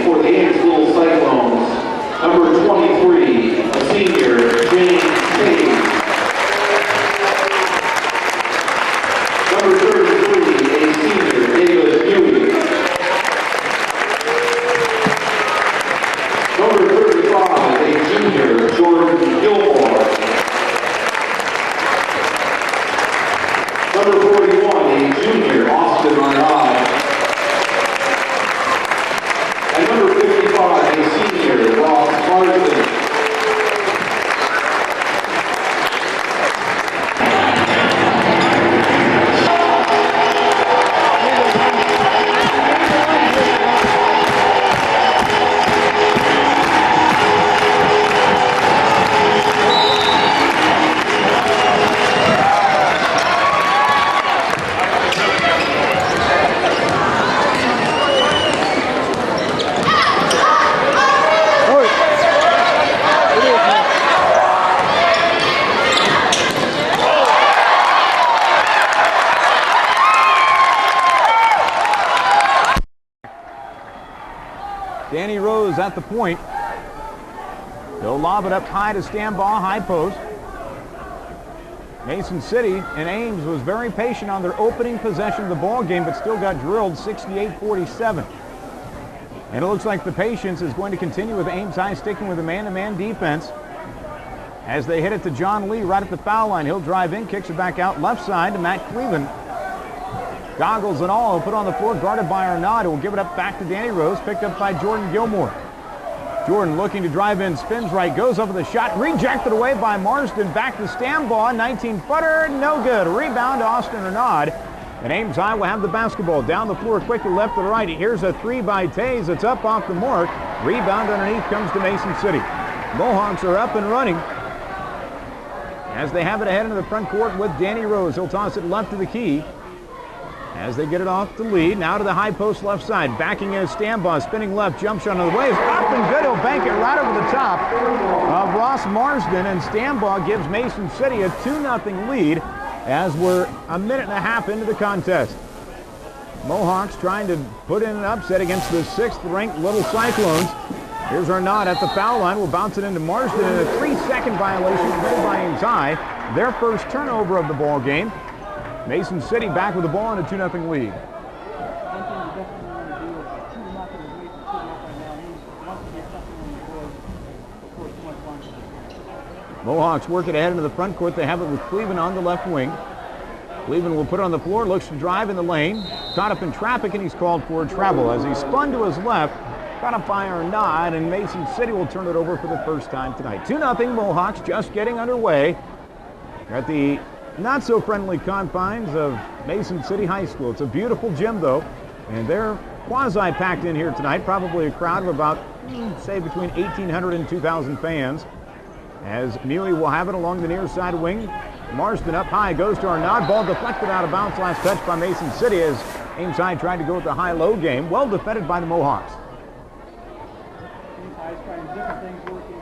For the Ames Little Cyclones, number 23, a senior, James Page. Number 33, a senior, David Huey. Number 35, a junior, Jordan Gilmore. Number 41, a junior, Austin Arnott. And number 55, a senior, Ross Marsden. Danny Rose at the point. He'll lob it up high to Stambaugh, high post. Mason City and Ames was very patient on their opening possession of the ball game, but still got drilled 68-47. And it looks like the patience is going to continue with Ames High sticking with a man-to-man defense as they hit it to John Lee right at the foul line. He'll drive in, kicks it back out left side to Matt Cleveland. Goggles and all, put on the floor, guarded by Arnott, who will give it up back to Danny Rose, picked up by Jordan Gilmore. Jordan looking to drive in, spins right, goes over the shot, rejected away by Marsden, back to Stambaugh, 19-footer, no good. Rebound to Austin Arnott, and Ames High will have the basketball. Down the floor quickly left to the right. Here's a three by Tays. It's up off the mark. Rebound underneath comes to Mason City. Mohawks are up and running as they have it ahead into the front court with Danny Rose. He'll toss it left to the key as they get it off the lead. Now to the high post left side. Backing in Stambaugh, spinning left, jump shot on the way. It's up and good. He'll bank it right over the top of Ross Marsden, and Stambaugh gives Mason City a 2-0 lead as we're a minute and a half into the contest. Mohawks trying to put in an upset against the 6th-ranked Little Cyclones. Here's Arnott at the foul line. Will bounce it into Marsden, and a 3-second violation committed by Ames High. Their first turnover of the ball game. Mason City back with the ball in a 2-0 lead. Mohawks work it ahead into the front court. They have it with Cleveland on the left wing. Cleveland will put it on the floor, looks to drive in the lane. Caught up in traffic, and he's called for a travel as he spun to his left. Caught up by Arnott, and Mason City will turn it over for the first time tonight. 2-0 Mohawks just getting underway at the not-so-friendly confines of Mason City High School. It's a beautiful gym, though, and they're quasi-packed in here tonight. Probably a crowd of about, say, between 1,800 and 2,000 fans. As Muley will have it along the near side wing. Marsden up high, goes to Arnott. Ball deflected out of bounds. Last touch by Mason City as Ames High tried to go with the high-low game. Well defended by the Mohawks. Ames High is trying different things working.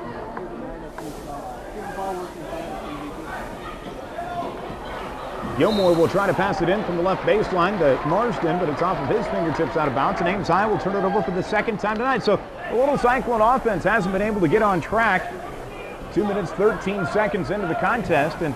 Gilmore will try to pass it in from the left baseline to Marsden, but it's off of his fingertips out of bounds, and Ames High will turn it over for the second time tonight. So the Little Cyclone offense hasn't been able to get on track. 2 minutes, 13 seconds into the contest, and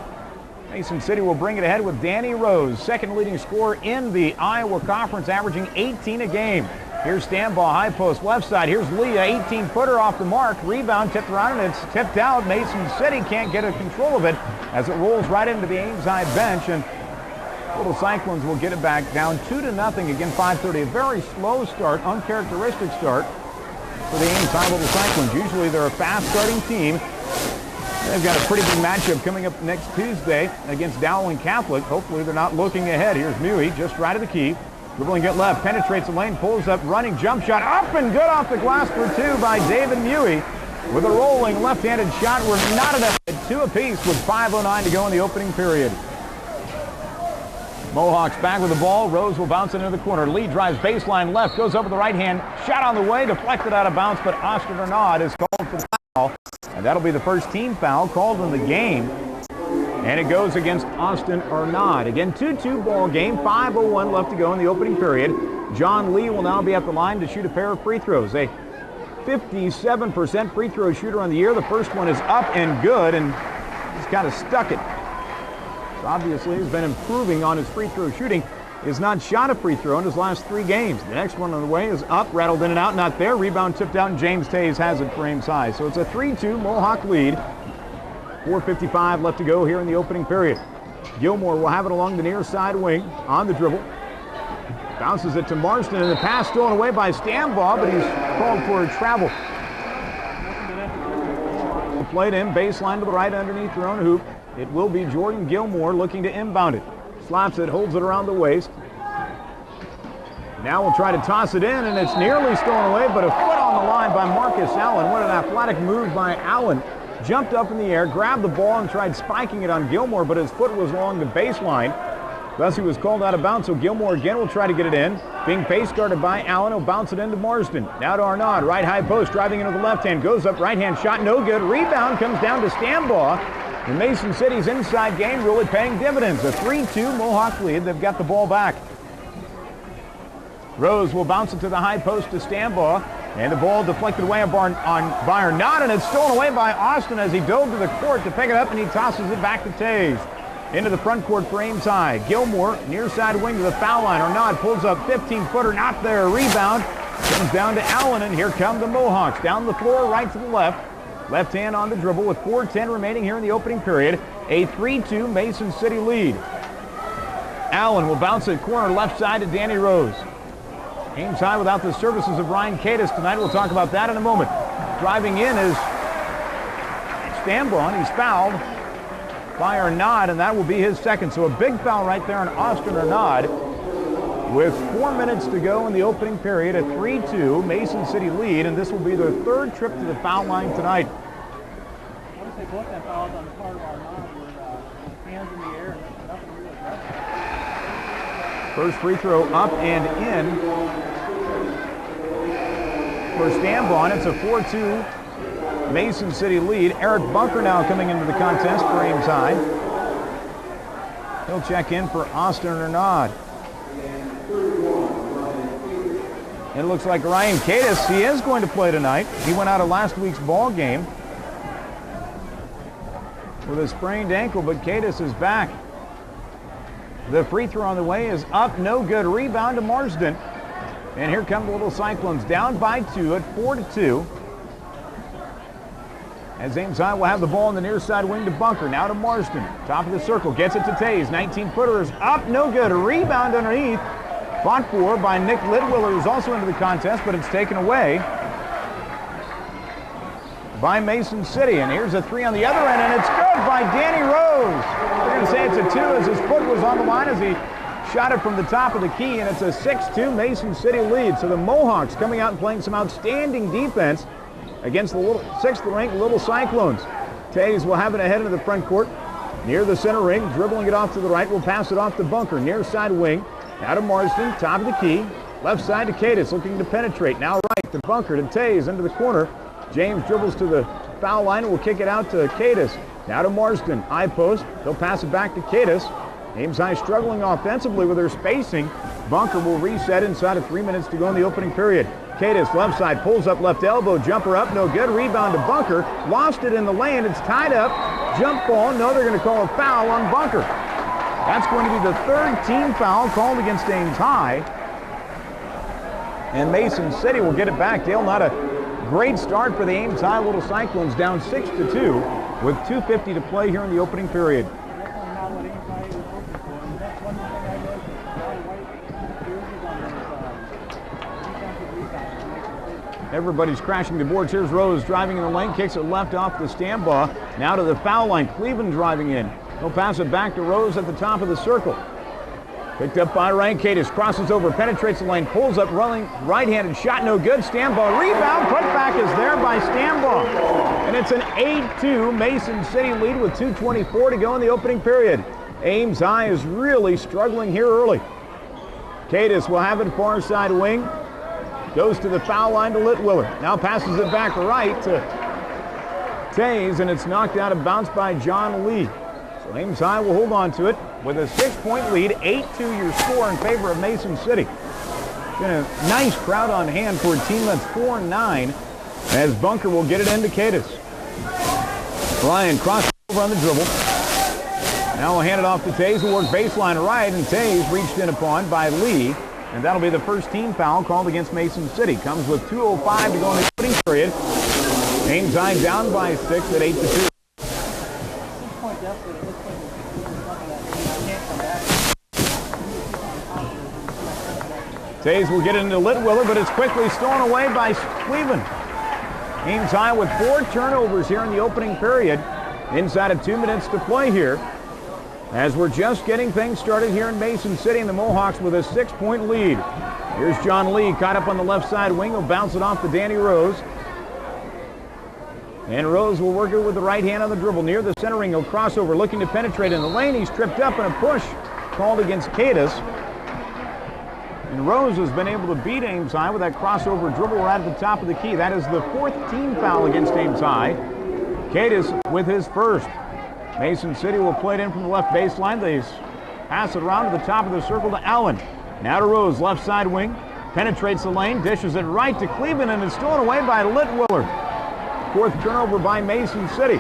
Mason City will bring it ahead with Danny Rose, second leading scorer in the Iowa Conference, averaging 18 a game. Here's Stambaugh, high post, left side. Here's Lee, a 18-footer off the mark. Rebound tipped around, and it's tipped out. Mason City can't get a control of it as it rolls right into the Ames High bench, and Little Cyclones will get it back down 2-0. Again, 5:30. A very slow start, uncharacteristic start for the Ames High Little Cyclones. Usually they're a fast-starting team. They've got a pretty big matchup coming up next Tuesday against Dowling Catholic. Hopefully they're not looking ahead. Here's Mui, just right of the key. Dribbling it left, penetrates the lane, pulls up, running jump shot, up and good off the glass for two by David Mui. With a rolling left-handed shot, we're not enough at 2 apiece with 5:09 to go in the opening period. Mohawks back with the ball. Rose will bounce it into the corner. Lee drives baseline left, goes over the right hand. Shot on the way, deflected out of bounds, but Austin Arnott is called for the foul. And that'll be the first team foul called in the game. And it goes against Austin Arnaud. Again, 2-2 ball game, 5:01 left to go in the opening period. John Lee will now be at the line to shoot a pair of free throws. A 57% free throw shooter on the year. The first one is up and good, and he's kind of stuck it. So obviously, he's been improving on his free throw shooting. He has not shot a free throw in his last 3 games. The next one on the way is up, rattled in and out, not there. Rebound tipped out, and James Tays has it for Ames High. So it's a 3-2 Mohawk lead. 4:55 left to go here in the opening period. Gilmore will have it along the near side wing on the dribble. Bounces it to Marston, and the pass stolen away by Stambaugh, but he's called for a travel. Played in, baseline to the right underneath their own hoop. It will be Jordan Gilmore looking to inbound it. Slaps it, holds it around the waist. Now we'll try to toss it in, and it's nearly stolen away, but a foot on the line by Marcus Allen. What an athletic move by Allen. Jumped up in the air, grabbed the ball, and tried spiking it on Gilmore, but his foot was along the baseline. Thus, he was called out of bounds, so Gilmore again will try to get it in. Being pace guarded by Allen, he'll bounce it into Marsden. Now to Arnaud, right high post, driving into the left hand, goes up, right hand shot, no good. Rebound comes down to Stambaugh. And Mason City's inside game really paying dividends. A 3-2 Mohawk lead. They've got the ball back. Rose will bounce it to the high post to Stambaugh. And the ball deflected away by Arnaud, and it's stolen away by Austin as he dove to the court to pick it up, and he tosses it back to Tays. Into the front court for Ames High. Gilmore, near side wing to the foul line. Arnaud pulls up 15-footer, not there. Rebound comes down to Allen, and here come the Mohawks. Down the floor, right to the left. Left hand on the dribble with 4:10 remaining here in the opening period. A 3-2 Mason City lead. Allen will bounce it corner left side to Danny Rose. Ames High without the services of Ryan Cadis tonight. We'll talk about that in a moment. Driving in is Stambaugh, and he's fouled by Arnaud, and that will be his second. So a big foul right there on Austin Arnaud. With 4 minutes to go in the opening period, a 3-2 Mason City lead, and this will be their 3rd trip to the foul line tonight. I want to say both that fouls on the part of Arnaud were hands in the air and nothing really aggressive. First free throw up and in for Stambaugh. It's a 4-2 Mason City lead. Eric Bunker now coming into the contest for Ames High. He'll check in for Austin Arnaud. It looks like Ryan Cadis, he is going to play tonight. He went out of last week's ball game with a sprained ankle, but Cadis is back. The free throw on the way is up, no good. Rebound to Marsden. And here come the Little Cyclones, down by 2 at 4-2. As Ames High will have the ball in the near side wing to Bunker. Now to Marsden. Top of the circle, gets it to Tays. 19-footer is up, no good. A rebound underneath. Fought for by Nick Lidwiller, who's also into the contest, but it's taken away by Mason City. And here's a 3 on the other end, and it's good by Danny Rose. We're going to say it's a 2 as his foot was on the line as he shot it from the top of the key, and it's a 6-2 Mason City lead. So the Mohawks coming out and playing some outstanding defense against the 6th-ranked Little Cyclones. Tays will have it ahead into the front court, near the center ring, dribbling it off to the right. Will pass it off to Bunker, near side wing. Now to Marsden, top of the key. Left side to Cadis, looking to penetrate. Now right to Bunker, to Tays, into the corner. James dribbles to the foul line and will kick it out to Cadis. Now to Marsden, high post. He'll pass it back to Cadis. Ames High struggling offensively with their spacing. Bunker will reset inside of 3 minutes to go in the opening period. Cadis, left side, pulls up left elbow, jumper up, no good. Rebound to Bunker. Lost it in the lane. It's tied up. Jump ball. No, they're going to call a foul on Bunker. That's going to be the 3rd team foul called against Ames High. And Mason City will get it back. Dale, not a great start for the Ames High Little Cyclones, down 6-2 with 2:50 to play here in the opening period. Everybody's crashing the boards. Here's Rose driving in the lane, kicks it left off to Stambaugh. Now to the foul line. Cleveland driving in. He'll pass it back to Rose at the top of the circle. Picked up by Ryan Cadis, crosses over, penetrates the lane, pulls up, running right-handed shot, no good. Stambaugh rebound, putback is there by Stambaugh. And it's an 8-2 Mason City lead with 2:24 to go in the opening period. Ames High is really struggling here early. Cadis will have it far side wing. Goes to the foul line to Litwiller. Now passes it back right to Tays, and it's knocked out of bounds by John Lee. So Ames High will hold on to it with a 6-point lead, 8-2 your score in favor of Mason City. Been a nice crowd on hand for a team that's 4-9 as Bunker will get it into Cadiz. Ryan crosses over on the dribble. Now we'll hand it off to Tays, who worked baseline right, and Tays reached in upon by Lee. And that'll be the first team foul called against Mason City. Comes with 2:05 to go in the opening period. Ames High down by 6 at 8-2. 6-point deficit at this point is something that can't come back. Tays will get it into Litwiller, but it's quickly stolen away by Cleveland. Ames High with 4 turnovers here in the opening period. Inside of 2 minutes to play here. As we're just getting things started here in Mason City, and the Mohawks with a 6-point lead. Here's John Lee caught up on the left side wing. He'll bounce it off to Danny Rose. And Rose will work it with the right hand on the dribble. Near the center ring, he'll cross over, looking to penetrate in the lane. He's tripped up, and a push called against Cadiz. And Rose has been able to beat Ames High with that crossover dribble right at the top of the key. That is the 4th team foul against Ames High. Cadiz with his first. Mason City will play it in from the left baseline. They pass it around to the top of the circle to Allen. Now to Rose, left side wing. Penetrates the lane, dishes it right to Cleveland, and is stolen away by Litwiller. 4th turnover by Mason City.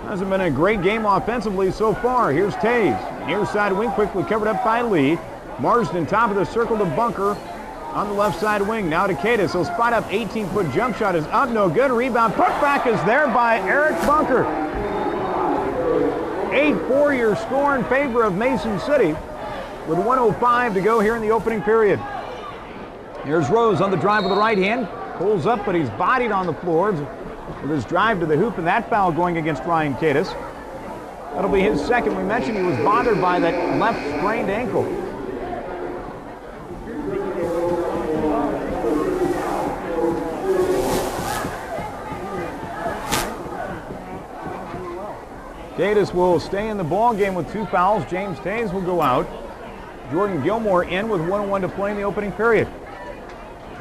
Hasn't been a great game offensively so far. Here's Tays. Near side wing, quickly covered up by Lee. Marsden, top of the circle to Bunker on the left side wing. Now to Cadiz. He'll spot up. 18-foot jump shot is up. No good. Rebound. Putback is there by Eric Bunker. 8-4 your score in favor of Mason City with 1:05 to go here in the opening period. Here's Rose on the drive with the right hand. Pulls up, but he's bodied on the floor with his drive to the hoop, and that foul going against Ryan Cadiz. That'll be his second. We mentioned he was bothered by that left sprained ankle. Cadiz will stay in the ball game with 2 fouls. James Tays will go out. Jordan Gilmore in with 1:01 to play in the opening period.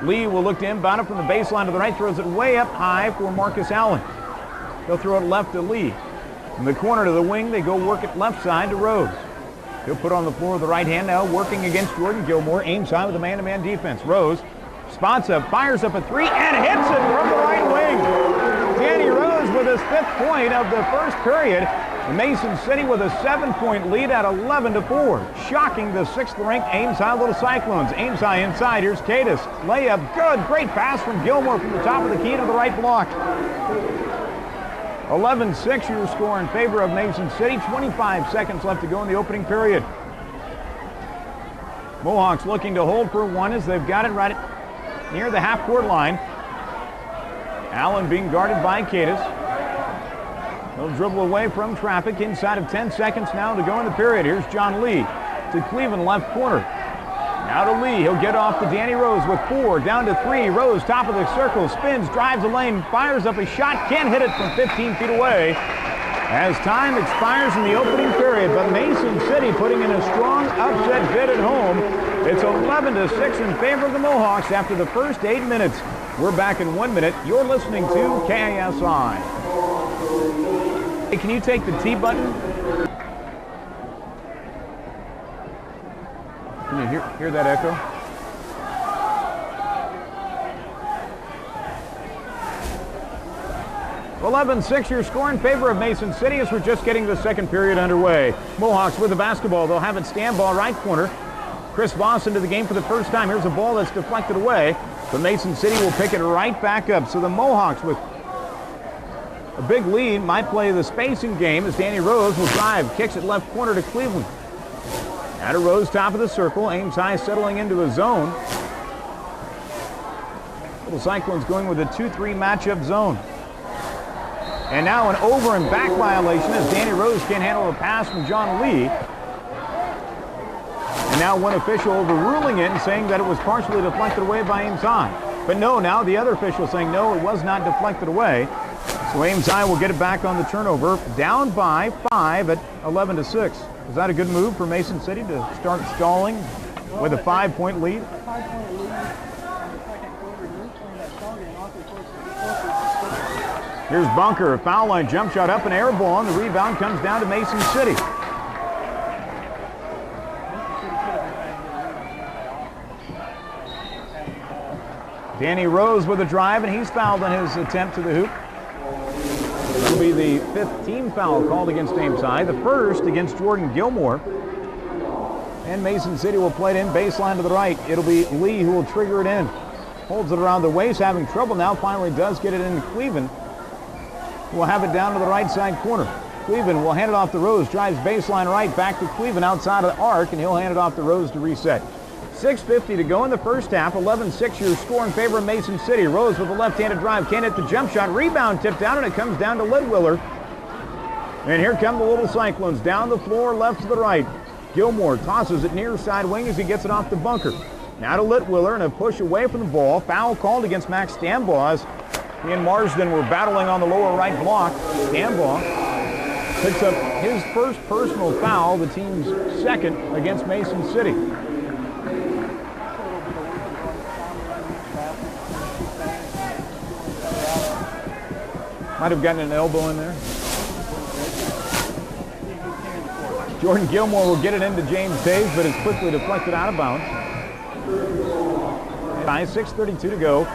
Lee will look to inbound it from the baseline to the right, throws it way up high for Marcus Allen. He'll throw it left to Lee. From the corner to the wing, they go work it left side to Rose. He'll put on the floor with the right hand now, working against Jordan Gilmore. Ames High with a man-to-man defense. Rose spots up, fires up a 3, and hits it from the right wing. Danny Rose with his 5th point of the first period. Mason City with a 7-point lead at 11-4. Shocking the 6th-ranked Ames High Little Cyclones. Ames High inside. Here's Cadiz. Layup. Good. Great pass from Gilmore from the top of the key to the right block. 11-6 your score in favor of Mason City. 25 seconds left to go in the opening period. Mohawks looking to hold for 1 as they've got it right near the half-court line. Allen being guarded by Cadiz. He'll dribble away from traffic inside of 10 seconds now to go in the period. Here's John Lee to Cleveland left corner. Now to Lee. He'll get off to Danny Rose with 4. Down to 3. Rose top of the circle. Spins, drives the lane, fires up a shot. Can't hit it from 15 feet away as time expires in the opening period. But Mason City putting in a strong upset bid at home. It's 11-6 in favor of the Mohawks after the first 8 minutes. We're back in 1 minute. You're listening to KSI. Hey, can you take the T button? Can you hear that echo? Well, 11-6 your score in favor of Mason City as we're just getting the second period underway. Mohawks with the basketball. They'll have it stand ball right corner. Chris Voss into the game for the first time. Here's a ball that's deflected away. But Mason City will pick it right back up. So the Mohawks with a big lead might play the spacing game as Danny Rose will drive. Kicks it left corner to Cleveland. Out of Rose, top of the circle. Ames High settling into a zone. Little Cyclones going with a 2-3 matchup zone. And now an over and back violation as Danny Rose can't handle a pass from John Lee. And now one official overruling it and saying that it was partially deflected away by Ames High. But no, now the other official saying no, it was not deflected away. So Ames High will get it back on the turnover, down by 5 at 11-6. Is that a good move for Mason City to start stalling with a 5-point lead? 5-point lead in the second quarter. You're playing that stall game awfully close to Here's Bunker, a foul line jump shot up and air ball, and the rebound comes down to Mason City. Danny Rose with a drive, and he's fouled on his attempt to the hoop. It'll be the 5th team foul called against Ames High, the first against Jordan Gilmore. And Mason City will play it in baseline to the right. It'll be Lee who will trigger it in. Holds it around the waist, having trouble now, finally does get it into Cleveland. We'll have it down to the right side corner. Cleveland will hand it off to Rose, drives baseline right, back to Cleveland outside of the arc, and he'll hand it off to Rose to reset. 6:50 to go in the first half, 11-6 your score in favor of Mason City. Rose with a left-handed drive, can't hit the jump shot, rebound tipped down, and it comes down to Lidwiller. And here come the Little Cyclones, down the floor, left to the right. Gilmore tosses it near side wing as he gets it off the Bunker. Now to Litwiller, and a push away from the ball. Foul called against Max Stambaugh as he and Marsden were battling on the lower right block. Stambaugh picks up his first personal foul, the team's second against Mason City. Might have gotten an elbow in there. Jordan Gilmore will get it into James Taves, but it's quickly deflected out of bounds. 6:32 to go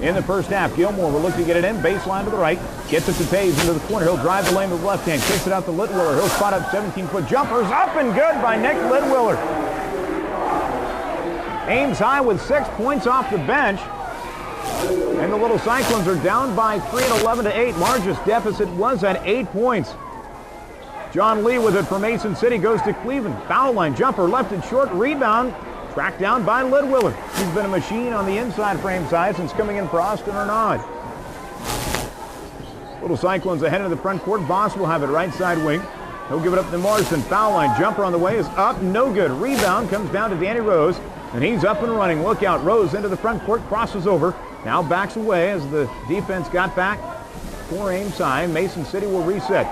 in the first half. Gilmore will look to get it in, baseline to the right. Gets it to Taves into the corner. He'll drive the lane with the left hand, kicks it out to Litwiller. He'll spot up 17-foot jumpers, up and good by Nick Litwiller. Ames High with 6 points off the bench. And the Little Cyclones are down by 3 at 11-8. Largest deficit was at 8 points. John Lee with it for Mason City goes to Cleveland. Foul line jumper, left and short, rebound, tracked down by Lidwiller. He's been a machine on the inside frame side since coming in for Austin Arnaud. Little Cyclones ahead of the front court. Voss will have it right side wing. He'll give it up to Marsden. Foul line jumper on the way is up, no good. Rebound comes down to Danny Rose, and he's up and running. Look out, Rose into the front court, crosses over. Now backs away as the defense got back for Ames High. Mason City will reset.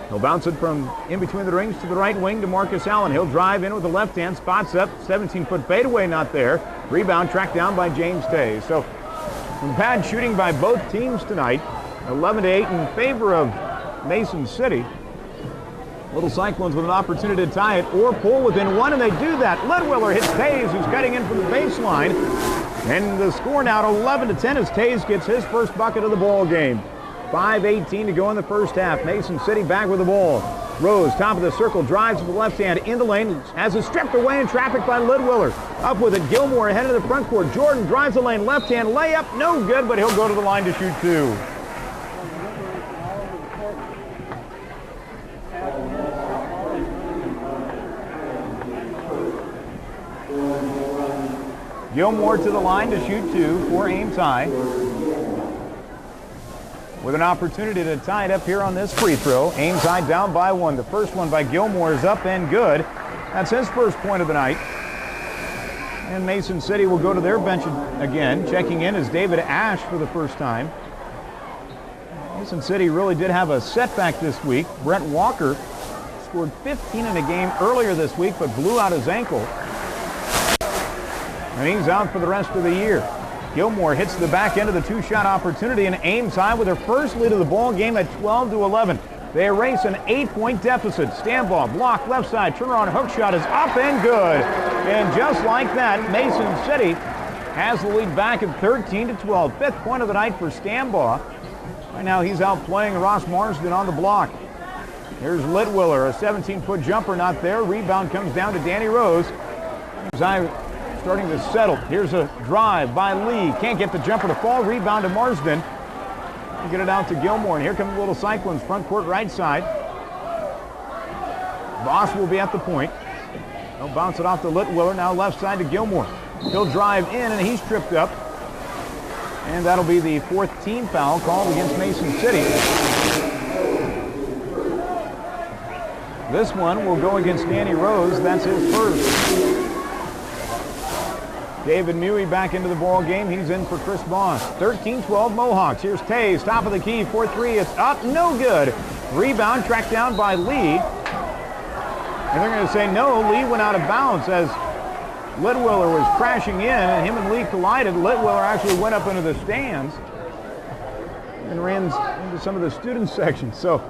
He'll bounce it from in between the rings to the right wing to Marcus Allen. He'll drive in with the left hand, spots up, 17-foot fadeaway not there. Rebound tracked down by James Tays. So some bad shooting by both teams tonight. 11-8 in favor of Mason City. Little Cyclones with an opportunity to tie it or pull within one, and they do that. Lidwiller hits Tays, who's cutting in from the baseline. And the score now 11-10 as Tays gets his first bucket of the ball game. 5:18 to go in the first half. Mason City back with the ball. Rose, top of the circle, drives with the left hand in the lane, has it stripped away in traffic by Lidwiller. Up with it, Gilmore ahead of the front court. Jordan drives the lane, left hand layup, no good, but he'll go to the line to shoot two. Gilmore to the line to shoot two for Ames High. With an opportunity to tie it up here on this free throw. Ames High down by one. The first one by Gilmore is up and good. That's his first point of the night. And Mason City will go to their bench again. Checking in is David Ash for the first time. Mason City really did have a setback this week. Brent Walker scored 15 in a game earlier this week, but blew out his ankle. And he's out for the rest of the year. Gilmore hits the back end of the two-shot opportunity, and Ames High with their first lead of the ball game at 12-11. They erase an 8-point deficit. Stambaugh, block, left side, turnaround hook shot is up and good. And just like that, Mason City has the lead back at 13-12. Fifth point of the night for Stambaugh. Right now he's out playing Ross Marsden on the block. Here's Litwiller, a 17-foot jumper not there. Rebound comes down to Danny Rose. Ames High starting to settle. Here's a drive by Lee. Can't get the jumper to fall. Rebound to Marsden. Get it out to Gilmore, and here come the Little Cyclones, front court right side. Voss will be at the point. They'll bounce it off to Litwiller, now left side to Gilmore. He'll drive in, and he's tripped up. And that'll be the fourth team foul called against Mason City. This one will go against Danny Rose. That's his first. David Mewey back into the ball game. He's in for Chris Voss. 13-12 Mohawks. Here's Tays, top of the key, 4-3. It's up, no good. Rebound tracked down by Lee. And they're going to say no. Lee went out of bounds as Litwiller was crashing in, and him and Lee collided. Litwiller actually went up into the stands. and ran into some of the student sections. So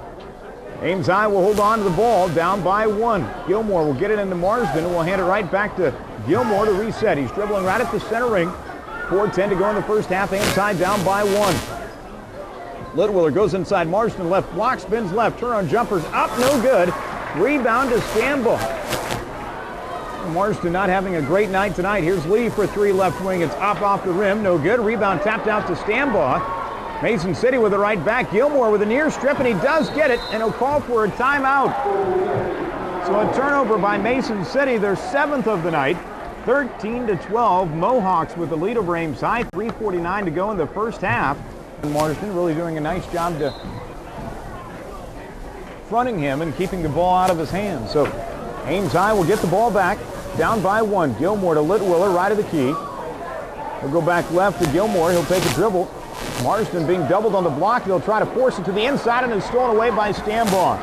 Ames High will hold on to the ball, down by 1. Gilmore will get it into Marsden, and will hand it right back to Gilmore to reset. He's dribbling right at the center ring. 4:10 to go in the first half. Ames High down by 1. Litwiller goes inside Marsden, left block, spins left, turn on jumpers, up, no good. Rebound to Stambaugh. Marsden not having a great night tonight. Here's Lee for 3 left wing. It's up off the rim, no good. Rebound tapped out to Stambaugh. Mason City with the right back. Gilmore with a near strip, and he does get it, and he'll call for a timeout. So a turnover by Mason City, their 7th of the night. 13-12, Mohawks with the lead over Ames High. 3:49 to go in the first half. And Marsden really doing a nice job to fronting him and keeping the ball out of his hands. So Ames High will get the ball back, down by 1. Gilmore to Litwiller, right of the key. He'll go back left to Gilmore. He'll take a dribble. Marsden being doubled on the block. They'll try to force it to the inside, and it's stolen away by Stambaugh.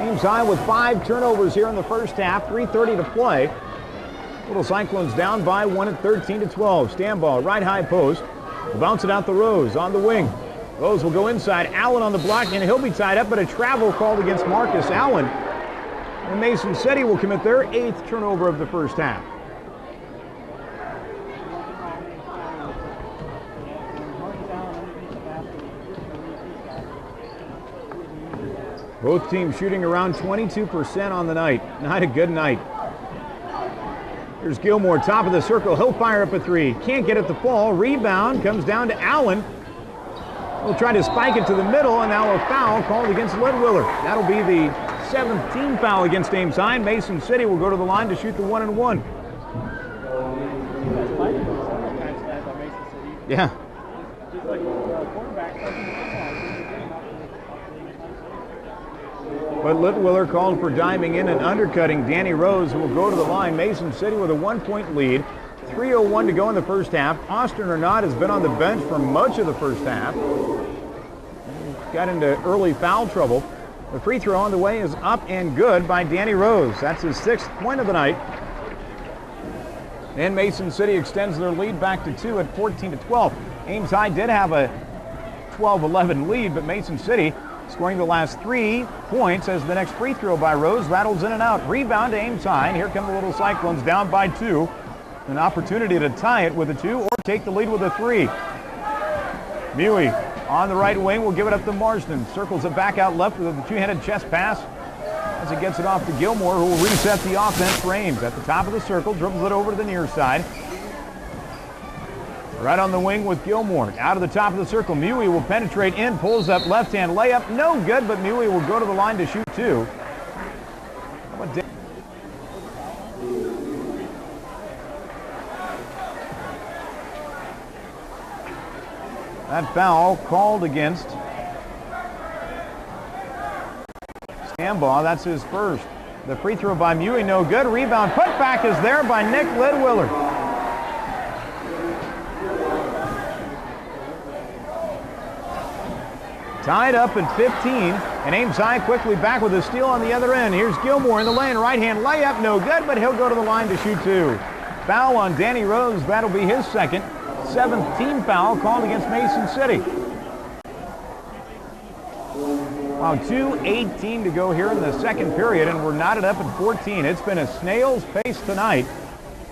Ames High with 5 turnovers here in the first half. 3:30 to play. Little Cyclones down by 1 at 13-12. Stambaugh, right high post. Bounce it out to Rose on the wing. Rose will go inside. Allen on the block, and he'll be tied up, but a travel called against Marcus Allen. And Mason City will commit their 8th turnover of the first half. Both teams shooting around 22% on the night. Not a good night. Here's Gilmore, top of the circle. He'll fire up a 3. Can't get it to fall. Rebound comes down to Allen. He'll try to spike it to the middle, and now a foul called against Litwiller. That'll be the 7th team foul against Ames High. Mason City will go to the line to shoot the 1-and-1. Yeah. But Litwiller called for diving in and undercutting Danny Rose, who will go to the line. Mason City with a 1-point lead. 3:01 to go in the first half. Austin Arnott has been on the bench for much of the first half. Got into early foul trouble. The free throw on the way is up and good by Danny Rose. That's his 6th point of the night. And Mason City extends their lead back to 2 at 14-12. Ames High did have a 12-11 lead, but Mason City scoring the last 3 points as the next free throw by Rose rattles in and out. Rebound to Ames High, and here come the Little Cyclones down by 2. An opportunity to tie it with a 2 or take the lead with a 3. Mewey on the right wing will give it up to Marsden. Circles it back out left with a 2-handed chest pass as he gets it off to Gilmore, who will reset the offense for Ames. At the top of the circle, dribbles it over to the near side. Right on the wing with Gilmore. Out of the top of the circle, Mewey will penetrate in, pulls up left-hand layup. No good, but Mewey will go to the line to shoot 2. That foul called against Stambaugh. That's his first. The free throw by Mewey, no good. Rebound put back is there by Nick Litwiller. Tied up at 15, and Ames High quickly back with a steal on the other end. Here's Gilmore in the lane, right-hand layup, no good, but he'll go to the line to shoot 2. Foul on Danny Rose, that'll be his 2nd. 7th team foul called against Mason City. Wow, 2:18 to go here in the second period, and we're knotted up at 14. It's been a snail's pace tonight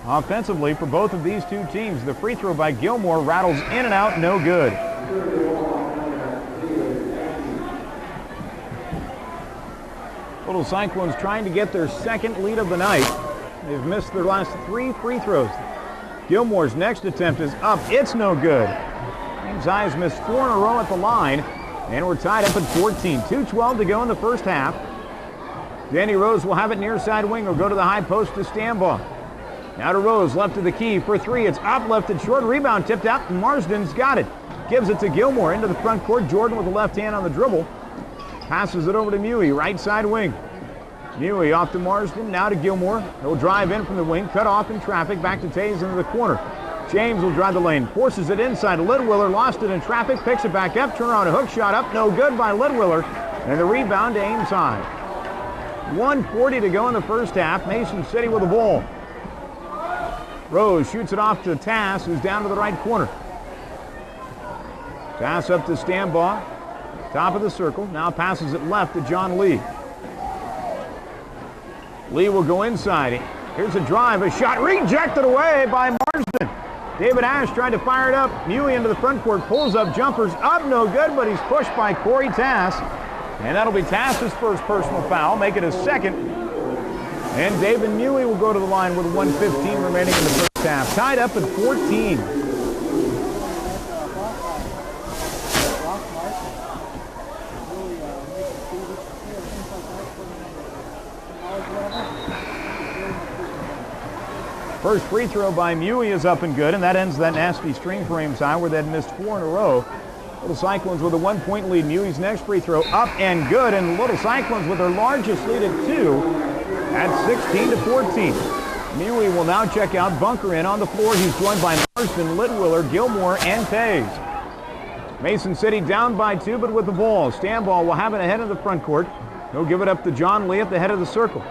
offensively for both of these two teams. The free throw by Gilmore rattles in and out, no good. Little Cyclones trying to get their 2nd lead of the night. They've missed their last 3 free throws. Gilmore's next attempt is up. It's no good. Ames High has missed 4 in a row at the line, and we're tied up at 14. 2:12 to go in the first half. Danny Rose will have it near side wing. He'll go to the high post to Stambaugh. Now to Rose, left of the key for 3. It's up, left and short. Rebound tipped out, and Marsden's got it. Gives it to Gilmore into the front court. Jordan with the left hand on the dribble. Passes it over to Mewey, right side wing. Mewey off to Marsden, now to Gilmore. He'll drive in from the wing, cut off in traffic, back to Tays into the corner. James will drive the lane, forces it inside. Litwiller lost it in traffic, picks it back up, turn around a hook shot up, no good by Litwiller. And the rebound to Ames High. 1:40 to go in the first half. Mason City with the ball. Rose shoots it off to Tass, who's down to the right corner. Pass up to Stambaugh. Top of the circle. Now passes it left to John Lee. Lee will go inside. Here's a drive. A shot rejected away by Marsden. David Ash tried to fire it up. Mewey into the front court. Pulls up. Jumpers up. No good, but he's pushed by Corey Tass. And that'll be Tass's first personal foul. Make it his second. And David Mewey will go to the line with 1:15 remaining in the first half. Tied up at 14. First free throw by Mewey is up and good, and that ends that nasty string for Ames High where they'd missed 4 in a row. Little Cyclones with a 1-point lead. Mewey's next free throw up and good, and Little Cyclones with their largest lead at 2 at 16-14. Mewey will now check out. Bunker in on the floor. He's joined by Marsden, Litwiller, Gilmore, and Tays. Mason City down by 2, but with the ball. Stambaugh will have it ahead of the front court. He'll give it up to John Lee at the head of the circle.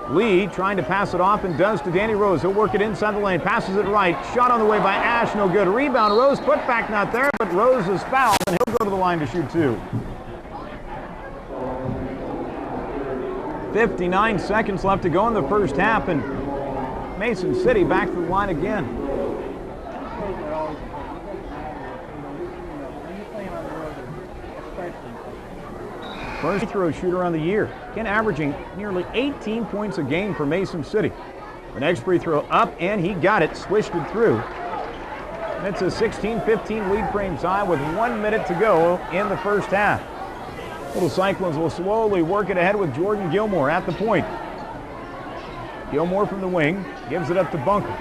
Lee trying to pass it off and does to Danny Rose. He'll work it inside the lane. Passes it right. Shot on the way by Ash. No good. Rebound. Rose. Put back not there, but Rose is fouled, and he'll go to the line to shoot 2. 59 seconds left to go in the first half, and Mason City back to the line again. First free throw shooter on the year. Again, averaging nearly 18 points a game for Mason City. The next free throw up, and he got it. Swished it through. And it's a 16-15 lead for Ames High with 1 minute to go in the first half. Little Cyclones will slowly work it ahead with Jordan Gilmore at the point. Gilmore from the wing. Gives it up to Bunker.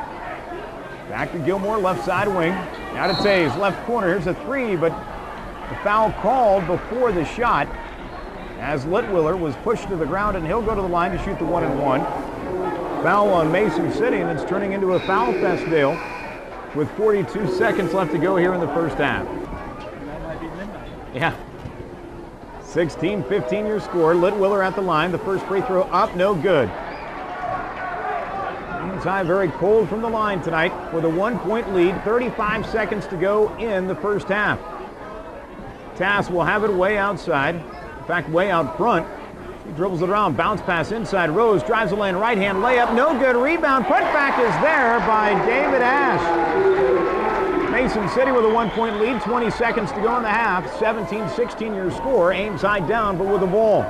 Back to Gilmore, left side wing. Now to Tays, left corner. Here's a 3, but the foul called before the shot, as Litwiller was pushed to the ground, and he'll go to the line to shoot the 1-and-1. Foul on Mason City, and it's turning into a foul fest, Dale, with 42 seconds left to go here in the first half. Yeah. 16-15 your score. Litwiller at the line. The first free throw up, no good. Ames High very cold from the line tonight with a 1-point lead. 35 seconds to go in the first half. Tass will have it way outside. In fact, way out front. He dribbles it around, bounce pass inside. Rose drives the lane, right hand layup, no good. Rebound, put back is there by David Ash. Mason City with a 1-point lead, 20 seconds to go in the half. 17-16 your score. Ames High down, but with the ball.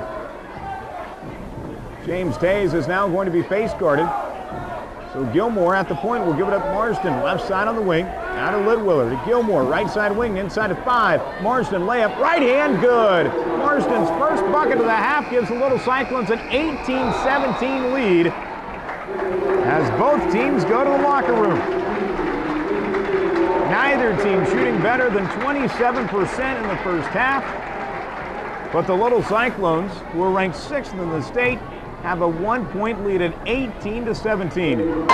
James Tays is now going to be face guarded. So Gilmore at the point will give it up to Marsden. Left side on the wing. Out of Litwiller to Gilmore. Right side wing inside of 5. Marsden layup. Right hand good. Marsden's first bucket of the half gives the Little Cyclones an 18-17 lead as both teams go to the locker room. Neither team shooting better than 27% in the first half. But the Little Cyclones, who are ranked 6th in the state, have a 1-point lead at 18-17.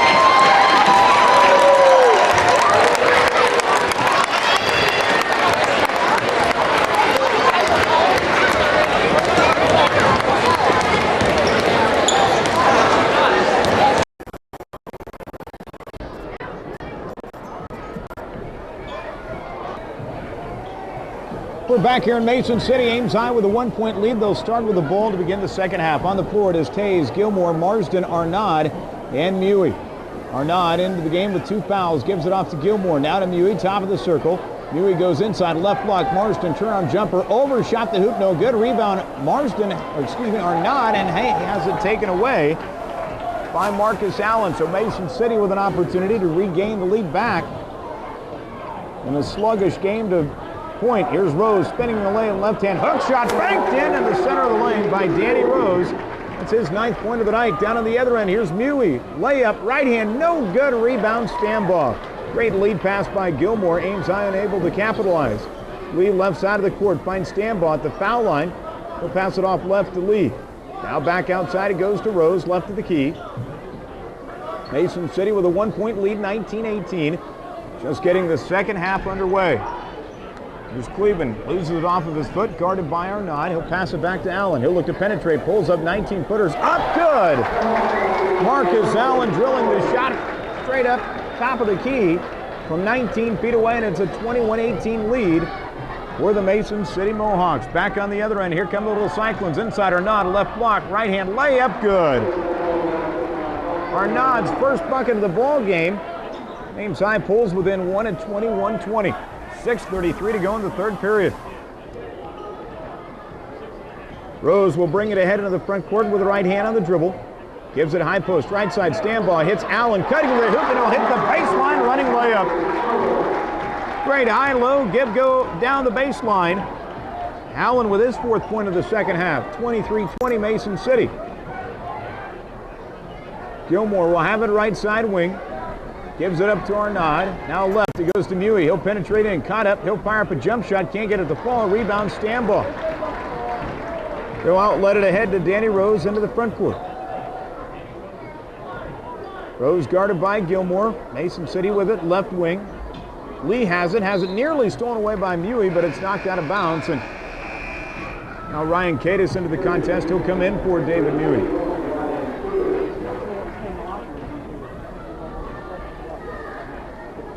We're back here in Mason City. Ames High with a 1-point lead. They'll start with the ball to begin the second half. On the floor it is Tays, Gilmore, Marsden, Arnaud, and Mewey. Arnaud into the game with 2 fouls. Gives it off to Gilmore. Now to Mewey, top of the circle. Mewey goes inside, left block. Marsden, turn-on jumper. Overshot the hoop, no good. Rebound, Arnaud, and he has it taken away by Marcus Allen. So Mason City with an opportunity to regain the lead back in a sluggish game to point. Here's Rose spinning the lane, left hand hook shot banked in the center of the lane by Danny Rose. That's his 9th point of the night. Down on the other end, here's Mewey. Layup, right hand, no good. Rebound, Stambaugh. Great lead pass by Gilmore. Ames High unable to capitalize. Lee left side of the court finds Stambaugh at the foul line. He'll pass it off left to Lee. Now back outside it goes to Rose, left of the key. Mason City with a 1-point lead, 19-18. Just getting the second half underway. Here's Cleveland, loses it off of his foot, guarded by Arnaud. He'll pass it back to Allen. He'll look to penetrate, pulls up 19-footers, up good! Marcus Allen drilling the shot straight up top of the key from 19 feet away, and it's a 21-18 lead for the Mason City Mohawks. Back on the other end, here come the little Cyclones. Inside Arnaud, left block, right hand layup, good. Arnaud's first bucket of the ball game. Ames High pulls within 1 at 21-20. 6:33 to go in the third period. Rose will bring it ahead into the front court with the right hand on the dribble. Gives it high post, right side, stand ball, hits Allen, cutting to the hoop, and he'll hit the baseline, running layup. Great high-low, go down the baseline. Allen with his fourth point of the second half, 23-20 Mason City. Gilmore will have it right side wing. Gives it up to Arnaud. Now left, it goes to Muey. He'll penetrate in, caught up, he'll fire up a jump shot, can't get it to fall, rebound, stand ball. They'll outlet it ahead to Danny Rose into the front court. Rose guarded by Gilmore. Mason City with it, left wing. Lee has it nearly stolen away by Muey, but it's knocked out of bounds. And now Ryan Cadis into the contest. He'll come in for David Muey.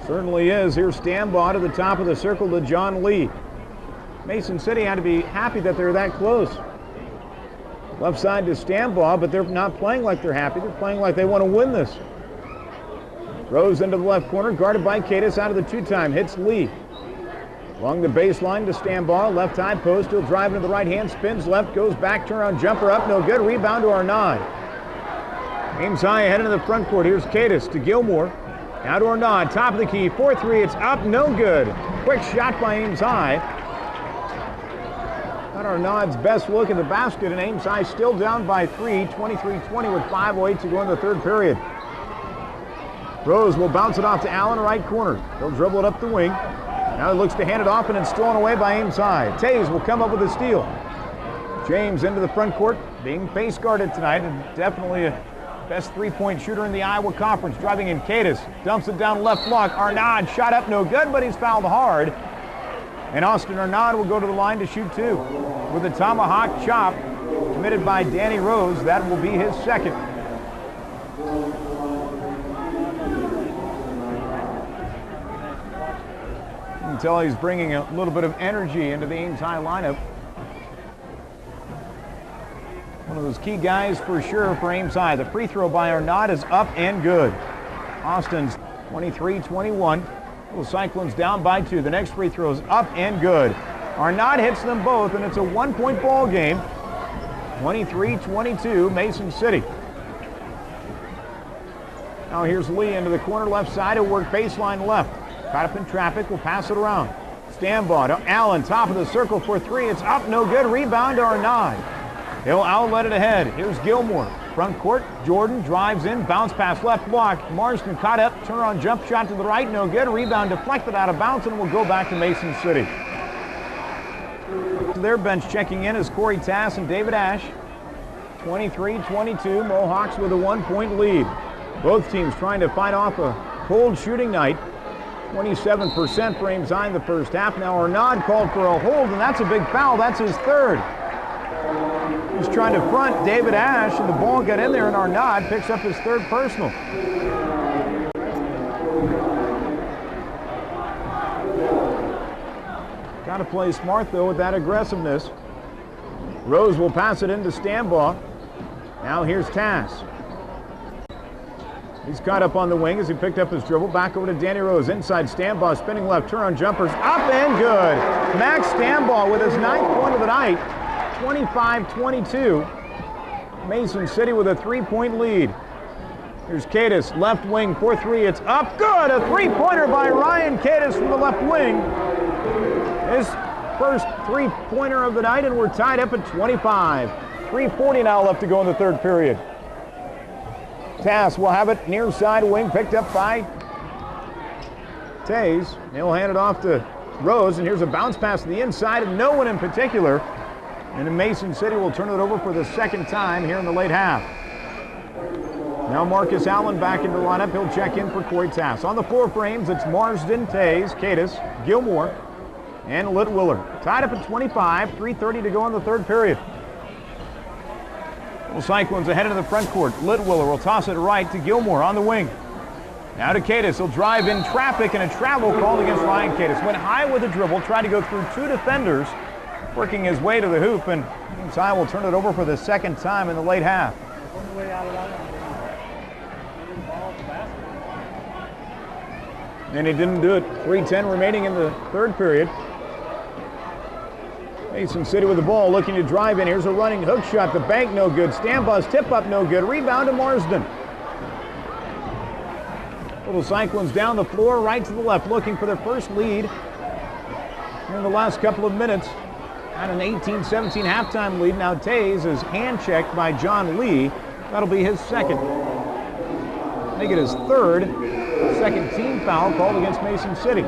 Certainly is. Here's Stambaugh to the top of the circle to John Lee. Mason City had to be happy that they're that close. Left side to Stambaugh, but they're not playing like they're happy. They're playing like they want to win this. Rose into the left corner, guarded by Cadis out of the two-time. Hits Lee. Along the baseline to Stambaugh, left high post. He'll drive into the right hand, spins left, goes back, turnaround jumper up, no good. Rebound to Arnaud. Ames High ahead into the front court. Here's Cadis to Gilmore. Now to Arnaud, top of the key, 4-3, it's up, no good. Quick shot by Ames High. Not Arnaud's best look at the basket, and Ames High still down by 3, 23-20 with 5:08 to go in the third period. Rose will bounce it off to Allen, right corner. He'll dribble it up the wing. Now he looks to hand it off, and it's stolen away by Ames High. Tays will come up with a steal. James into the front court, being face guarded tonight, and definitely a best three-point shooter in the Iowa Conference. Driving in Cadis, dumps it down left block. Arnaud shot up, no good, but he's fouled hard. And Austin Arnaud will go to the line to shoot two. With a tomahawk chop committed by Danny Rose, that will be his second. You can tell he's bringing a little bit of energy into the Ames High lineup. One of those key guys for sure for Ames High. The free throw by Arnaud is up and good. Austin's 23-21. The Cyclones down by 2. The next free throw is up and good. Arnaud hits them both, and it's a one-point ball game. 23-22, Mason City. Now here's Lee into the corner left side. He'll work baseline left. Caught up in traffic, will pass it around. Stambaugh to Allen, top of the circle for 3. It's up, no good. Rebound to Arnaud. He'll outlet it ahead. Here's Gilmore. Front court, Jordan drives in, bounce pass left block. Marsden caught up, turn on jump shot to the right, no good. Rebound deflected out of bounds, and will go back to Mason City. To their bench checking in is Corey Tass and David Ash. 23-22, Mohawks with a 1-point lead. Both teams trying to fight off a cold shooting night. 27% for Ames High in the first half. Now Arnaud called for a hold, and that's a big foul. That's his third. He's trying to front David Ash, and the ball got in there, and Arnaud picks up his third personal. Got to play smart, though, with that aggressiveness. Rose will pass it into Stambaugh. Now here's Tass. He's caught up on the wing as he picked up his dribble. Back over to Danny Rose. Inside Stambaugh, spinning left, turn on jumpers. Up and good. Max Stambaugh with his 9th point of the night. 25-22. Mason City with a 3-point lead. Here's Cadis, left wing, 4-3. It's up, good! A three-pointer by Ryan Cadis from the left wing. His first three-pointer of the night, and we're tied up at 25. 3:40 now left to go in the third period. Tass will have it near side wing, picked up by Tays. He'll hand it off to Rose, and here's a bounce pass to the inside, and no one in particular. And Mason City will turn it over for the second time here in the late half. Now Marcus Allen back into the lineup. He'll check in for Corey Tass. On the floor for Ames, it's Marsden, Tays, Cadis, Gilmore, and Litwiller. Tied up at 25, 3:30 to go in the third period. The Cyclones ahead into the front court. Litwiller will toss it right to Gilmore on the wing. Now to Cadiz. He'll drive in traffic and a travel called against Ryan Cadiz. Went high with a dribble, tried to go through two defenders, working his way to the hoop, and Ames High will turn it over for the second time in the late half. And he didn't do it. 3:10 remaining in the third period. Mason City with the ball, looking to drive in. Here's a running hook shot. The bank no good. Stambaugh's tip up no good. Rebound to Marsden. Little Cyclones down the floor, right to the left, looking for their first lead in the last couple of minutes. At an 18-17 halftime lead. Now Tays is hand-checked by John Lee. That'll be his second. Make it his third. Second team foul called against Mason City.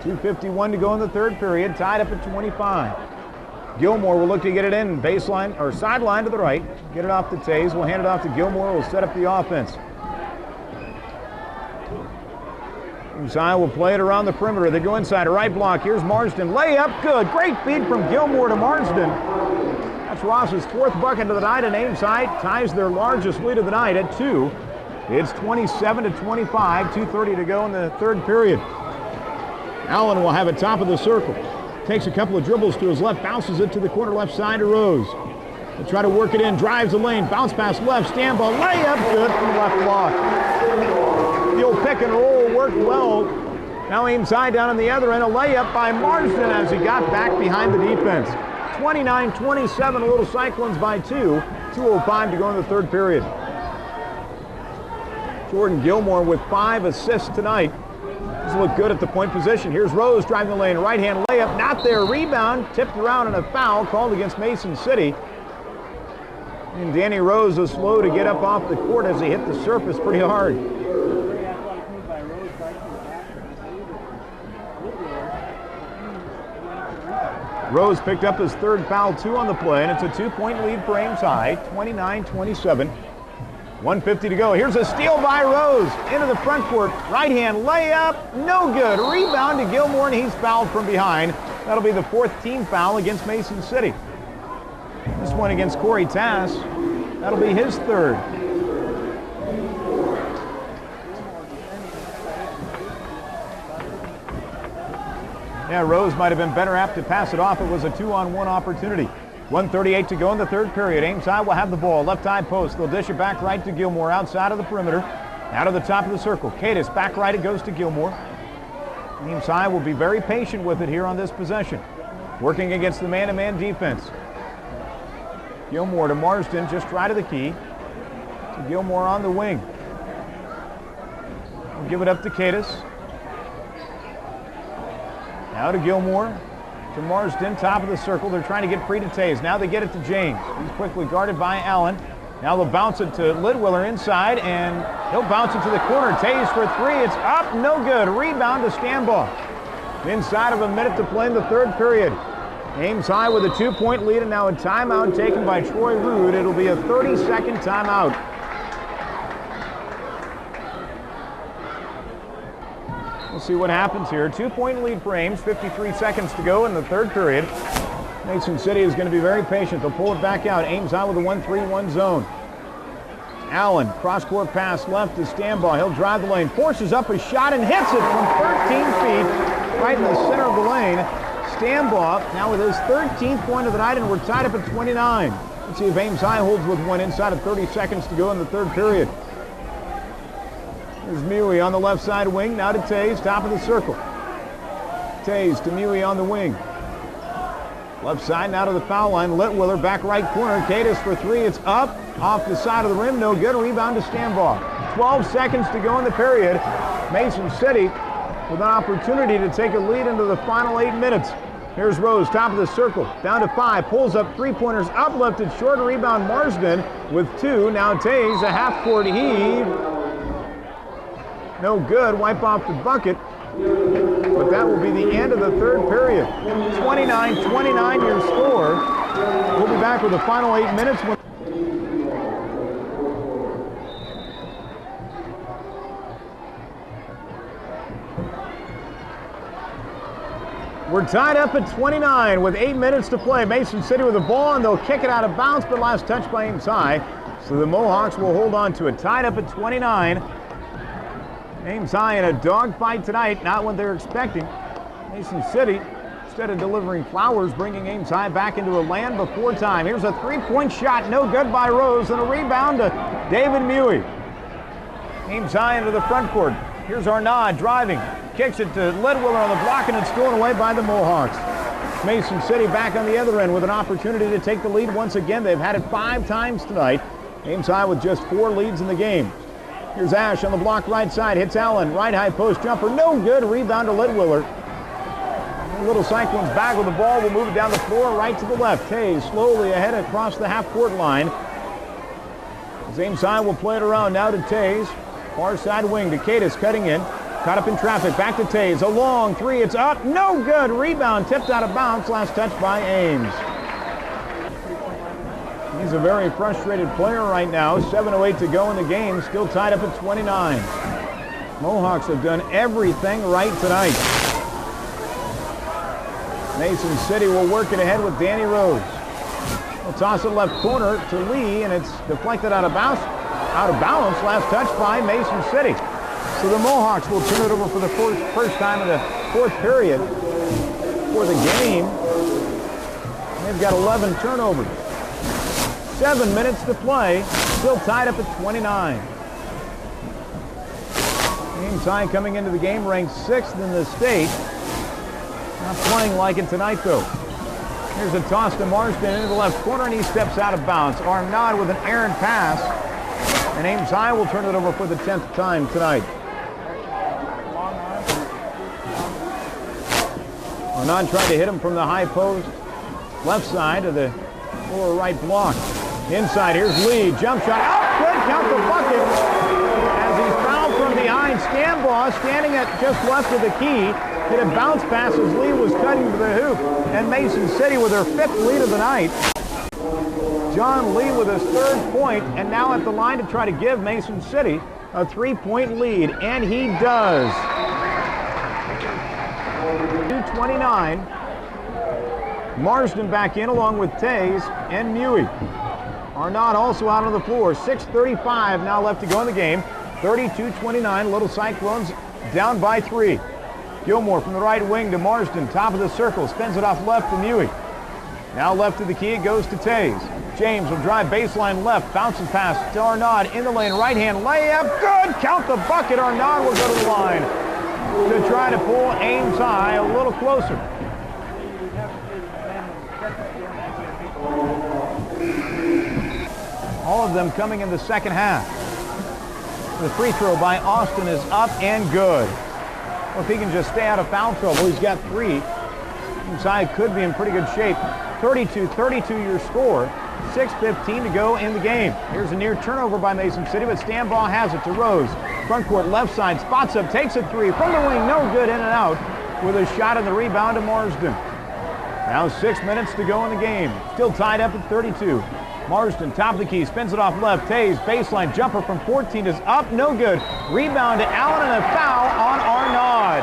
2:51 to go in the third period, tied up at 25. Gilmore will look to get it in baseline or sideline to the right. Get it off to Tays. We'll hand it off to Gilmore. We'll set up the offense. Zion will play it around the perimeter. They go inside, a right block. Here's Marsden. Layup, good. Great feed from Gilmore to Marsden. That's Ross's fourth bucket of the night, and Ames High ties their largest lead of the night at 2. It's 27-25, 2:30 to go in the third period. Allen will have it top of the circle. Takes a couple of dribbles to his left, bounces it to the corner left side to Rose. He'll try to work it in, drives the lane, bounce pass left, Stambaugh, layup, good from the left block. The old pick and roll worked well. Now Ames High down on the other end, a layup by Marsden as he got back behind the defense. 29-27, Little Cyclones by 2. 2:05 to go in the third period. Jordan Gilmore with 5 assists tonight. He's looked good at the point position. Here's Rose driving the lane, right-hand layup, not there. Rebound, tipped around, and a foul called against Mason City. And Danny Rose was slow to get up off the court as he hit the surface pretty hard. Rose picked up his third foul, 2 on the play, and it's a 2-point lead for Ames High, 29-27. 1:50 to go. Here's a steal by Rose into the front court. Right-hand layup, no good. Rebound to Gilmore, and he's fouled from behind. That'll be the 4th team foul against Mason City. This one against Corey Tass. That'll be his 3rd. Yeah, Rose might have been better apt to pass it off. It was a 2-on-1 opportunity. 1:38 to go in the third period. Ames High will have the ball. Left eye post. They'll dish it back right to Gilmore outside of the perimeter. Out of the top of the circle. Cadiz back right. It goes to Gilmore. Ames High will be very patient with it here on this possession. Working against the man-to-man defense. Gilmore to Marsden, just right of the key. To Gilmore on the wing. We'll give it up to Cadiz. Now to Gilmore. To Marsden, top of the circle. They're trying to get free to Tays. Now they get it to James. He's quickly guarded by Allen. Now they'll bounce it to Lidwiller inside, and he'll bounce it to the corner. Tays for 3. It's up, no good. Rebound to Stambaugh. Inside of a minute to play in the third period. Ames High with a 2-point lead, and now a timeout taken by Troy Rude. It'll be a 30-second timeout. We'll see what happens here. 2-point lead for Ames, 53 seconds to go in the third period. Mason City is going to be very patient. They'll pull it back out. Ames High with a 1-3-1 zone. Allen, cross-court pass left to Stambaugh. He'll drive the lane, forces up a shot and hits it from 13 feet right in the center of the lane. Stambaugh now with his 13th point of the night, and we're tied up at 29. Let's see if Ames High holds with one inside of 30 seconds to go in the third period. There's Mewey on the left side wing. Now to Tays, top of the circle. Tays to Mewey on the wing. Left side now to the foul line. Litwiller back right corner. Cadiz for 3. It's up. Off the side of the rim. No good. Rebound to Stambaugh. 12 seconds to go in the period. Mason City with an opportunity to take a lead into the final 8 minutes. Here's Rose, top of the circle. Down to 5. Pulls up 3-pointers. Uplifted short. Rebound Marsden with 2. Now Tays, a half-court heave. No good. Wipe off the bucket. But that will be the end of the third period. 29-29 your score. We'll be back with the final 8 minutes. We're tied up at 29 with 8 minutes to play. Mason City with the ball, and they'll kick it out of bounds, but last touch by Ames High. So the Mohawks will hold on to it, tied up at 29. Ames High in a dogfight tonight, not what they're expecting. Mason City, instead of delivering flowers, bringing Ames High back into a land before time. Here's a three-point shot, no good by Rose, and a rebound to David Mewey. Ames High into the front court. Here's Arnaud driving, kicks it to Ledwiller on the block, and it's stolen away by the Mohawks. Mason City back on the other end with an opportunity to take the lead once again. They've had it 5 times tonight. Ames High with just 4 leads in the game. Here's Ash on the block right side, hits Allen, right high post jumper, no good, rebound to Ledwiller. Little Cyclones back with the ball, will move it down the floor, right to the left. Tays slowly ahead across the half-court line. Ames High will play it around now to Tays. Far side wing to Cadis cutting in. Caught up in traffic, back to Tays. A long 3, it's up, no good. Rebound tipped out of bounds, last touch by Ames. He's a very frustrated player right now. 7:08 to go in the game, still tied up at 29. Mohawks have done everything right tonight. Mason City will work it ahead with Danny Rose. We'll toss it left corner to Lee, and it's deflected out of bounds. Last touch by Mason City. So the Mohawks will turn it over for the first time in the 4th period for the game. They've got 11 turnovers. 7 minutes to play, still tied up at 29. Ames High coming into the game ranked 6th in the state. Not playing like it tonight, though. Here's a toss to Marsden into the left corner, and he steps out of bounds. Arnaud with an errant pass, and Ames High will turn it over for the 10th time tonight. Arnaud tried to hit him from the high post, left side of the lower right block. Inside, here's Lee, jump shot, out, good, count the bucket. As he's fouled from behind, Stambaugh standing at just left of the key. Hit a bounce pass as Lee was cutting to the hoop. And Mason City with their 5th lead of the night. John Lee with his 3rd point, and now at the line to try to give Mason City a 3-point lead, and he does. 2:29. Marsden back in along with Tays and Mewey. Arnaud also out on the floor. 6:35 now left to go in the game. 32-29, Little Cyclones down by 3. Gilmore from the right wing to Marsden, top of the circle, spins it off left to Mewey. Now left of the key, it goes to Tays. James will drive baseline left, bouncing pass to Arnaud in the lane, right hand layup, good, count the bucket. Arnaud will go to the line to try to pull Ames High a little closer. All of them coming in the second half. The free throw by Austin is up and good. Well, if he can just stay out of foul trouble, he's got 3. Ames High could be in pretty good shape. 32-32 your score. 6:15 to go in the game. Here's a near turnover by Mason City, but Stambaugh has it to Rose. Front court left side, spots up, takes a 3 from the wing, no good, in and out with a shot on the rebound to Marsden. Now 6 minutes to go in the game. Still tied up at 32. Marsden, top of the key, spins it off left. Tays, baseline jumper from 14 is up, no good. Rebound to Allen and a foul on Arnaud.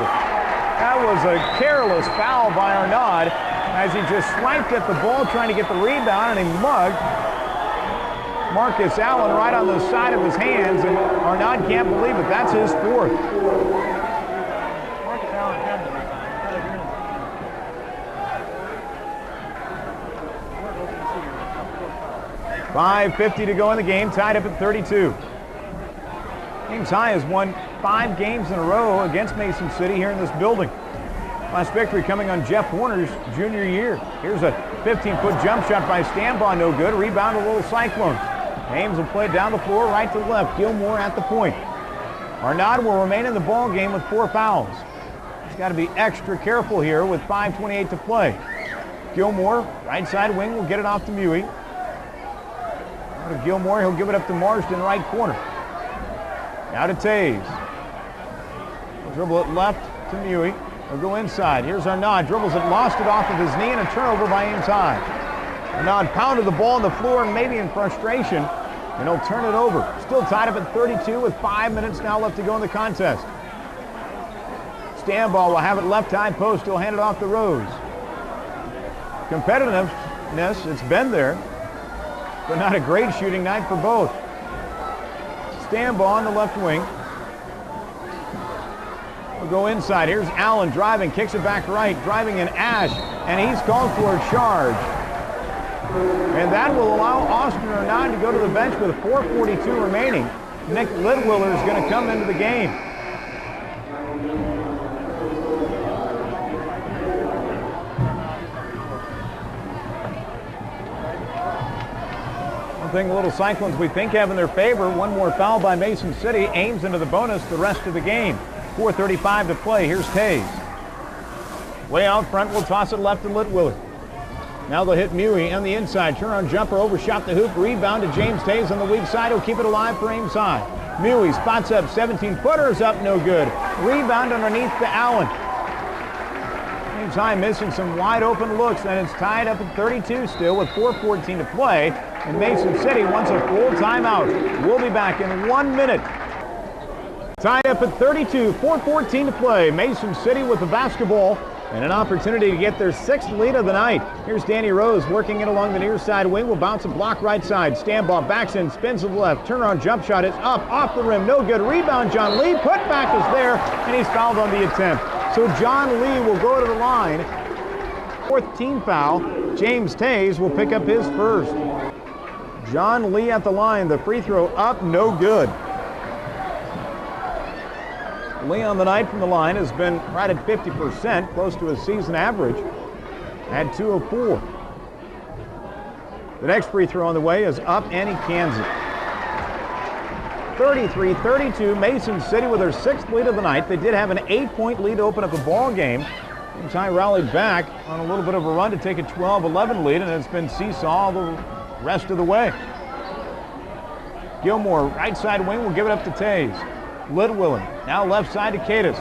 That was a careless foul by Arnaud as he just swiped at the ball trying to get the rebound, and he mugged Marcus Allen right on the side of his hands, and Arnaud can't believe it. That's his 4th. Marcus Allen had the rebound. 5:50 to go in the game, tied up at 32. Ames High has won 5 games in a row against Mason City here in this building. Last victory coming on Jeff Warner's junior year. Here's a 15-foot jump shot by Stambaugh, no good. Rebound to Little Cyclones. Ames will play it down the floor, right to left. Gilmore at the point. Arnaud will remain in the ball game with 4 fouls. He's got to be extra careful here with 5:28 to play. Gilmore, right side wing, will get it off to Mewey. Out of Gilmore, he'll give it up to Marsden, right corner. Now to Tays. He'll dribble it left to Mewey. He'll go inside. Here's Arnaud, dribbles it, lost it off of his knee, and a turnover by Ames High. Arnaud pounded the ball on the floor, and maybe in frustration, and he'll turn it over. Still tied up at 32 with 5 minutes now left to go in the contest. Stambaugh will have it left high post. He'll hand it off to Rose. Competitiveness, it's been there. but not a great shooting night for both. Stambaugh on the left wing. We'll go inside. Here's Allen driving, kicks it back right, driving in Ash, and he's called for a charge. And that will allow Austin Arnaud to go to the bench with 4:42 remaining. Nick Lidwiller is going to come into the game. One thing the little Cyclones we think have in their favor, one more foul by Mason City. Ames into the bonus the rest of the game. 4:35 to play. Here's Tays. Way out front, we'll toss it left to Lidwiller. Now they'll hit Mewey on the inside. Turn-on jumper, overshot the hoop. Rebound to James Tays on the weak side. He'll keep it alive for Ames High. Mewey spots up. 17-footers up, no good. Rebound underneath to Allen. Ames High missing some wide-open looks, and it's tied up at 32 still with 4:14 to play. And Mason City wants a full timeout. We'll be back in 1 minute. Tied up at 32, 4:14 to play. Mason City with the basketball and an opportunity to get their 6th lead of the night. Here's Danny Rose working it along the near side wing. Will bounce a block right side. Stambaugh backs in, spins to the left. Turnaround jump shot is up, off the rim, no good. Rebound, John Lee. Putback is there, and he's fouled on the attempt. So John Lee will go to the line. 4th team foul. James Tays will pick up his first. John Lee at the line. The free throw up, no good. Lee on the night from the line has been right at 50%, close to his season average, at 2 of 4. The next free throw on the way is up, and he cans it. 33-32, Mason City with their 6th lead of the night. They did have an 8-point lead to open up the ball game. Ames High rallied back on a little bit of a run to take a 12-11 lead, and it's been seesaw the rest of the way. Gilmore, right side wing, will give it up to Tays. Lidwiller, now left side to Cadiz.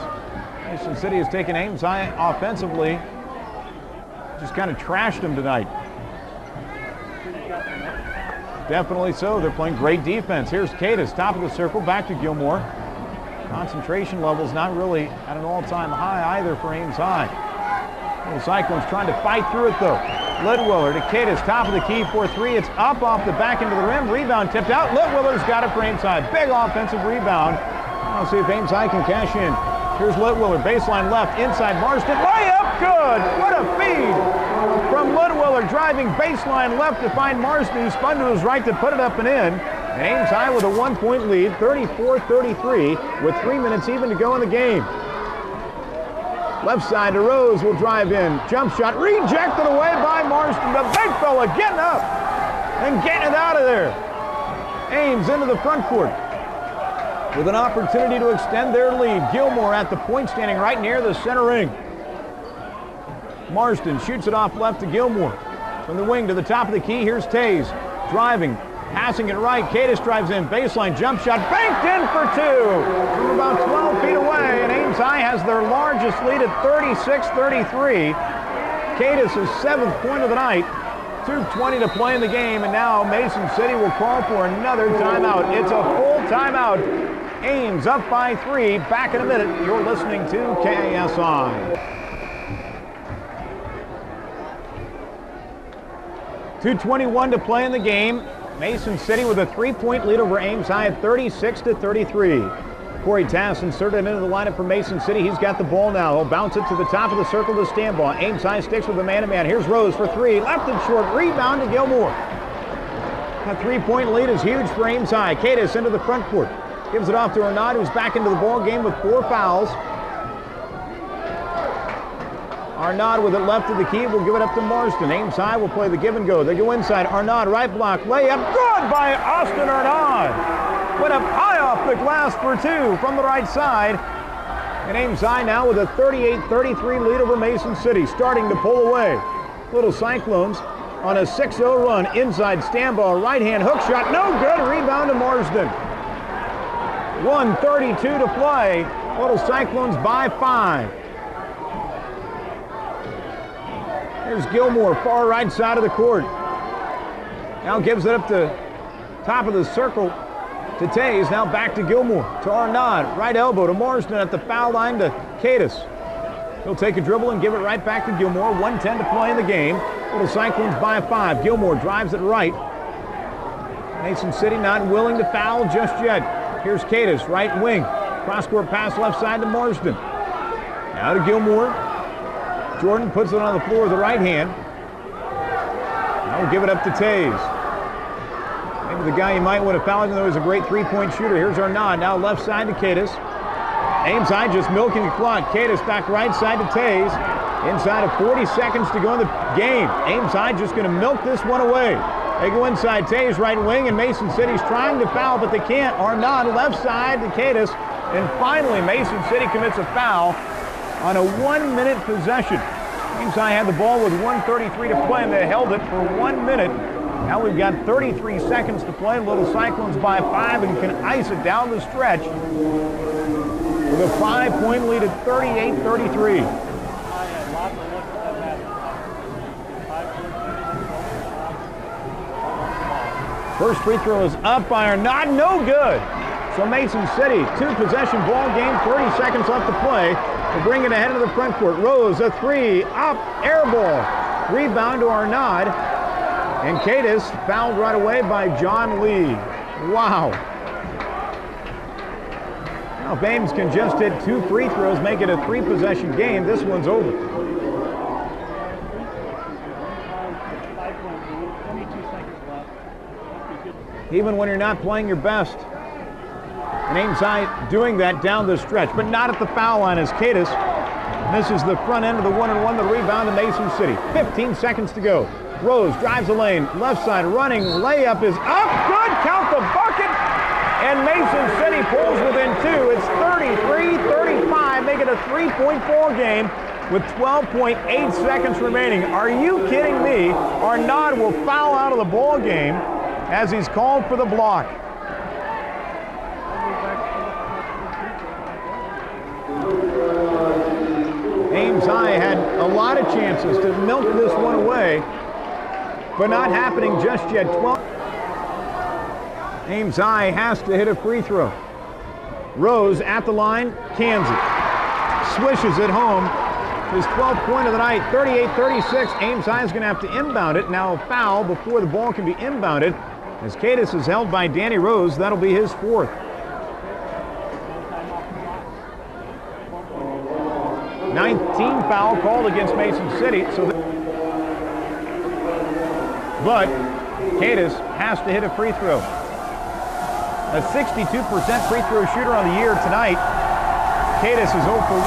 Mason City has taken Ames High offensively. Just kind of trashed them tonight. Definitely so. They're playing great defense. Here's Cadiz, top of the circle, back to Gilmore. Concentration levels not really at an all-time high either for Ames High. The Cyclones trying to fight through it though. Lidwiller to Cadiz, top of the key for 3. It's up off the back into the rim. Rebound tipped out. Lidwiller's got it for Ames High. Big offensive rebound. I'll see if Ames High can cash in. Here's Lidwiller, baseline left, inside Marston. Layup, good! What a feed from Lidwiller, driving baseline left to find Marston, who spun to his right to put it up and in. And Ames High with a 1-point lead, 34-33, with 3 minutes even to go in the game. Left side to Rose will drive in. Jump shot rejected away by Marston. The big fella getting up and getting it out of there. Ames into the front court with an opportunity to extend their lead. Gilmore at the point, standing right near the center ring. Marston shoots it off left to Gilmore. From the wing to the top of the key, here's Tays. Driving, passing it right. Cadiz drives in, baseline jump shot, banked in for 2 from about 12 feet away, and Ames High has their largest lead at 36-33. Cadiz' 7th point of the night. 2:20 to play in the game, and now Mason City will call for another timeout. It's a full timeout. Ames up by 3. Back in a minute. You're listening to KSI. 2:21 to play in the game. Mason City with a 3-point lead over Ames High at 36-33. Corey Tass inserted into the lineup for Mason City. He's got the ball now. He'll bounce it to the top of the circle to Stambaugh. Ames High sticks with the man-to-man. Here's Rose for 3. Left and short. Rebound to Gilmore. That 3-point lead is huge for Ames High. Cadiz into the front court. Gives it off to Arnaud, who's back into the ball game with 4 fouls. Arnaud with it left of the key will give it up to Marston. Ames High will play the give and go. They go inside. Arnaud, right block, layup, good by Austin Arnaud. Went up high off the glass for 2 from the right side. And Ames High now with a 38-33 lead over Mason City, starting to pull away. Little Cyclones on a 6-0 run. Inside Stambaugh, right-hand hook shot, no good. Rebound to Marsden. 1:32 to play. Little Cyclones by 5. Here's Gilmore, far right side of the court. Now gives it up to top of the circle to Tays. Now back to Gilmore, to Arnaud. Right elbow to Marsden at the foul line to Cadiz. He'll take a dribble and give it right back to Gilmore. 1:10 to play in the game. Little Cyclones by 5. Gilmore drives it right. Mason City not willing to foul just yet. Here's Cadis, right wing. Cross-court pass left side to Marsden. Now to Gilmore. Jordan puts it on the floor with the right hand. Now we'll give it up to Tays. Maybe the guy you might want to foul, even though he's a great three-point shooter. Here's Arnaud. Now left side to Cadis. Ames High just milking the clock. Cadis back right side to Tays. Inside of 40 seconds to go in the game. Ames High just going to milk this one away. They go inside Tays right wing, and Mason City's trying to foul, but they can't. Arnaud left side to Cadis. And finally, Mason City commits a foul on a 1-minute possession. Ames High had the ball with 1:33 to play, and they held it for 1 minute. Now we've got 33 seconds to play. Little Cyclones by 5 and can ice it down the stretch with a 5-point lead at 38-33. First free throw is up by Arnaud, no good. So Mason City, 2-possession ball game, 30 seconds left to play. They bring it ahead of the front court. Rose, a three, up, air ball. Rebound to Arnaud. And Cadis fouled right away by John Lee. Wow. Now if Ames can just hit 2 free throws, make it a 3-possession game, this one's over. 22 seconds left. Even when you're not playing your best. And Ames High doing that down the stretch, but not at the foul line as Cadis misses the front end of the 1-and-1, the rebound to Mason City. 15 seconds to go. Rose drives the lane, left side running, layup is up, good, count the bucket, and Mason City pulls within 2. It's 33-35, make it a 3-point ball game with 12.8 seconds remaining. Are you kidding me? Arnaud will foul out of the ball game as he's called for the block. Ames High had a lot of chances to milk this one away, but not happening just yet. Ames High has to hit a free throw. Rose at the line, cans it. Swishes it home. His 12th point of the night, 38-36. Ames High is going to have to inbound it. Now a foul before the ball can be inbounded. As Cadis is held by Danny Rose, that'll be his 4th. 19 foul called against Mason City. But Cadis has to hit a free throw. A 62% free throw shooter on the year tonight. Cadis is 0 for 1.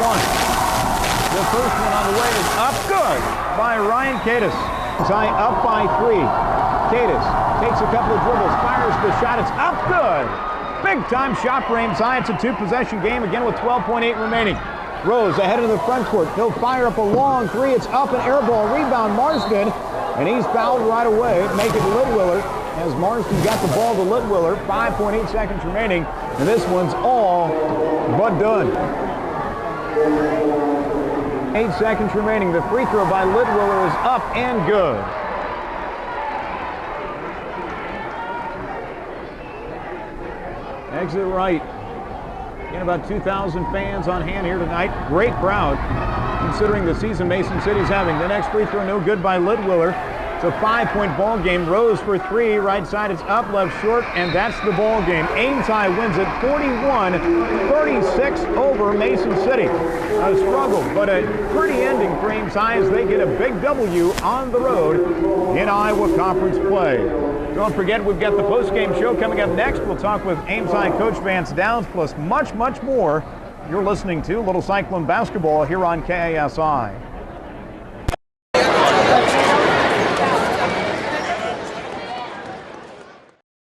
The first one on the way is up, good, by Ryan Cadis. High up by 3. Cadis takes a couple of dribbles, fires the shot, it's up, good. Big time shot for Ames High. It's a 2-possession game again with 12.8 remaining. Rose ahead of the front court. He'll fire up a long 3. It's up, an air ball, rebound Marsden, and he's fouled right away. Make it Litwiller as Marsden got the ball to Litwiller. 5.8 seconds remaining, and this one's all but done. 8 seconds remaining. The free throw by Litwiller is up and good. Exit right. Again, about 2,000 fans on hand here tonight. Great crowd, considering the season Mason City's having. The next free throw, no good by Litwiller. It's a 5-point ball game. Rose for 3. Right side, it's up, left short, and that's the ball game. Ames High wins it 41-36 over Mason City. A struggle, but a pretty ending for Ames High as they get a big W on the road in Iowa Conference play. Don't forget, we've got the post-game show coming up next. We'll talk with Ames High coach Vance Downs, plus much, much more. You're listening to Little Cyclone Basketball here on KASI.